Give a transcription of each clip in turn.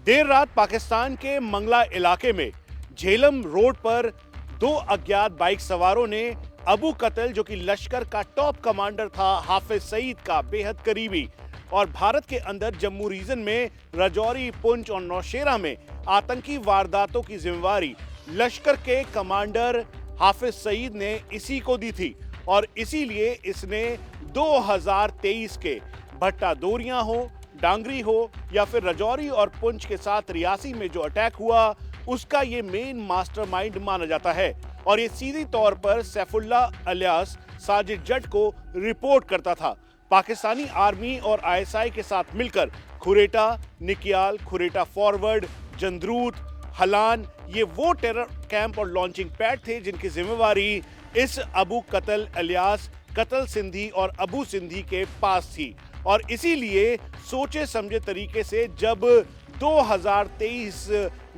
देर रात पाकिस्तान के मंगला इलाके में झेलम रोड पर दो अज्ञात बाइक सवारों ने अबू कतल, जो कि लश्कर का टॉप कमांडर था, हाफिज सईद का बेहद करीबी, और भारत के अंदर जम्मू रीजन में राजौरी, पुंछ और नौशेरा में आतंकी वारदातों की जिम्मेवारी लश्कर के कमांडर हाफिज सईद ने इसी को दी थी। और इसीलिए इसने 2023 के भट्टा दोरियां हो, डांगरी हो या फिर राजौरी और पुंछ के साथ रियासी में जो अटैक हुआ, उसका ये मेन मास्टरमाइंड माना जाता है। और ये सीधी तौर पर सैफुल्लाह अलियास साजिद जट को रिपोर्ट करता था। पाकिस्तानी आर्मी और आईएसआई के साथ मिलकर खुरेटा, निकियाल, खुरेटा फॉरवर्ड, जंद्रूत, हलान, ये वो टेरर कैंप और लॉन्चिंग पैड थे जिनकी जिम्मेवारी इस अबू कतल अलियास कतल सिंधी और अबू सिंधी के पास थी। और इसीलिए सोचे समझे तरीके से जब 2023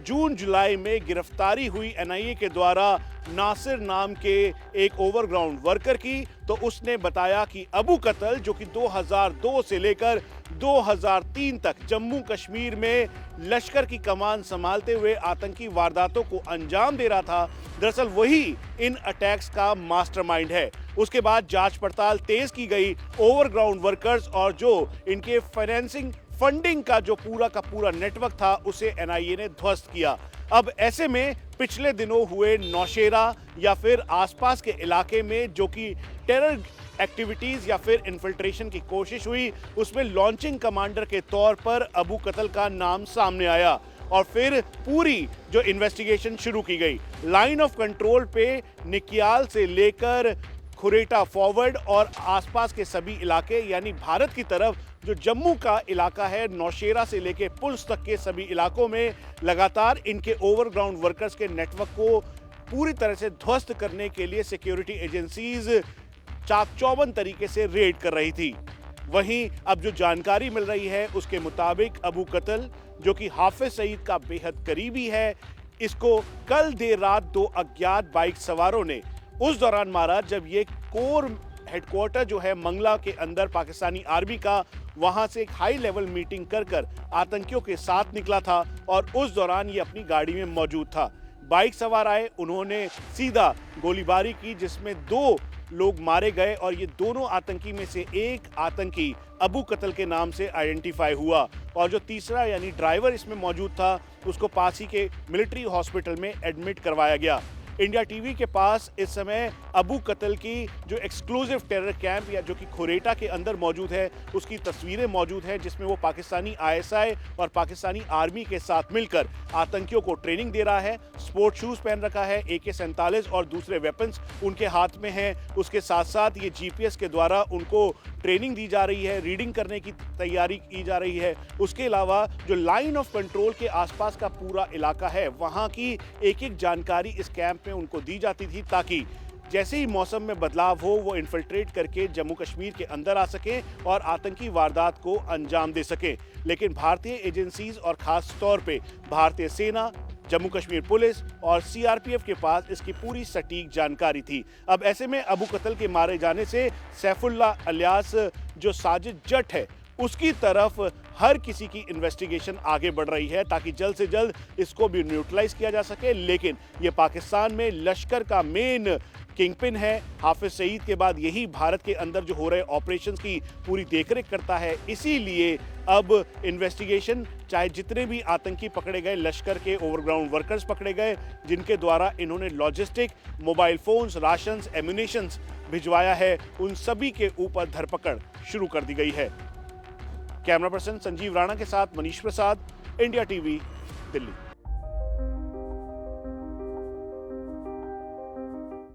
जून जुलाई में गिरफ्तारी हुई एनआईए के द्वारा नासिर नाम के एक ओवरग्राउंड वर्कर की, तो उसने बताया कि अबू कतल, जो कि 2002 से लेकर 2003 तक जम्मू कश्मीर में लश्कर की कमान संभालते हुए आतंकी वारदातों को अंजाम दे रहा था, दरअसल वही इन अटैक्स का मास्टरमाइंड है। उसके बाद जांच पड़ताल तेज की गई, ओवरग्राउंड वर्कर्स और जो इनके फाइनेंसिंग फंडिंग का जो पूरा का पूरा नेटवर्क था, उसे एनआईए ने ध्वस्त किया। अब ऐसे में पिछले दिनों हुए नौशेरा या फिर आसपास के इलाके में जो कि टेरर एक्टिविटीज या फिर इन्फिल्ट्रेशन की कोशिश हुई, उसमें लॉन्चिंग कमांडर के तौर पर अबू कतल का नाम सामने आया। और फिर पूरी जो इन्वेस्टिगेशन शुरू की गई, लाइन ऑफ कंट्रोल पे निकियाल से लेकर खुरेटा फॉरवर्ड और आसपास के सभी इलाके, यानी भारत की तरफ जो जम्मू का इलाका है, नौशेरा से लेकर पुंछ तक के सभी इलाकों में लगातार इनके ओवरग्राउंड वर्कर्स के नेटवर्क को पूरी तरह से ध्वस्त करने के लिए सिक्योरिटी एजेंसीज चाक चौबंद तरीके से रेड कर रही थी। वहीं अब जो जानकारी मिल रही है उसके मुताबिक अबू कतल, जो कि हाफिज सईद का बेहद करीबी है, इसको कल देर रात दो अज्ञात बाइक सवारों ने उस दौरान मारा जब ये कोर हेडक्वार्टर जो है मंगला के अंदर पाकिस्तानी आर्मी का, वहां से एक हाई लेवल मीटिंग कर आतंकियों के साथ निकला था और उस दौरान ये अपनी गाड़ी में मौजूद था। बाइक सवार आए, उन्होंने सीधा गोलीबारी की जिसमें 2 लोग मारे गए और ये दोनों आतंकी में से एक आतंकी अबू कतल के नाम से आइडेंटिफाई हुआ और जो तीसरा यानी ड्राइवर इसमें मौजूद था, उसको पास ही के मिलिट्री हॉस्पिटल में एडमिट करवाया गया। इंडिया टीवी के पास इस समय अबू कतल की जो एक्सक्लूसिव टेरर कैंप या जो कि खुरेटा के अंदर मौजूद है, उसकी तस्वीरें मौजूद हैं जिसमें वो पाकिस्तानी आईएसआई और पाकिस्तानी आर्मी के साथ मिलकर आतंकियों को ट्रेनिंग दे रहा है। स्पोर्ट शूज पहन रखा है, AK-47 और दूसरे वेपन्स उनके हाथ में हैं। उसके साथ साथ ये GPS के द्वारा उनको ट्रेनिंग दी जा रही है, रीडिंग करने की तैयारी की जा रही है। उसके अलावा जो लाइन ऑफ कंट्रोल के आसपास का पूरा इलाका है, वहाँ की एक जानकारी इस कैंप में उनको दी जाती थी ताकि जैसे ही मौसम में बदलाव हो वो इन्फिल्ट्रेट करके जम्मू कश्मीर के अंदर आ सकें और आतंकी वारदात को अंजाम दे सकें। लेकिन भारतीय एजेंसीज और खास तौर पे भारतीय सेना, जम्मू कश्मीर पुलिस और CRPF के पास इसकी पूरी सटीक जानकारी थी। अब ऐसे में अबू कतल के मारे जाने से सैफुल्लाह अलियास जो साजिद जट है, उसकी तरफ हर किसी की इन्वेस्टिगेशन आगे बढ़ रही है ताकि जल्द से जल्द इसको भी न्यूट्रलाइज किया जा सके। लेकिन ये पाकिस्तान में लश्कर का मेन किंगपिन है। हाफिज सईद के बाद यही भारत के अंदर जो हो रहे ऑपरेशंस की पूरी देखरेख करता है। इसीलिए अब इन्वेस्टिगेशन, चाहे जितने भी आतंकी पकड़े गए, लश्कर के ओवरग्राउंड वर्कर्स पकड़े गए जिनके द्वारा इन्होंने logistic, mobile phones, rations, ammunitions भिजवाया है, उन सभी के ऊपर धरपकड़ शुरू कर दी गई है। कैमरा पर्सन संजीव राणा के साथ मनीष प्रसाद, इंडिया टीवी, दिल्ली।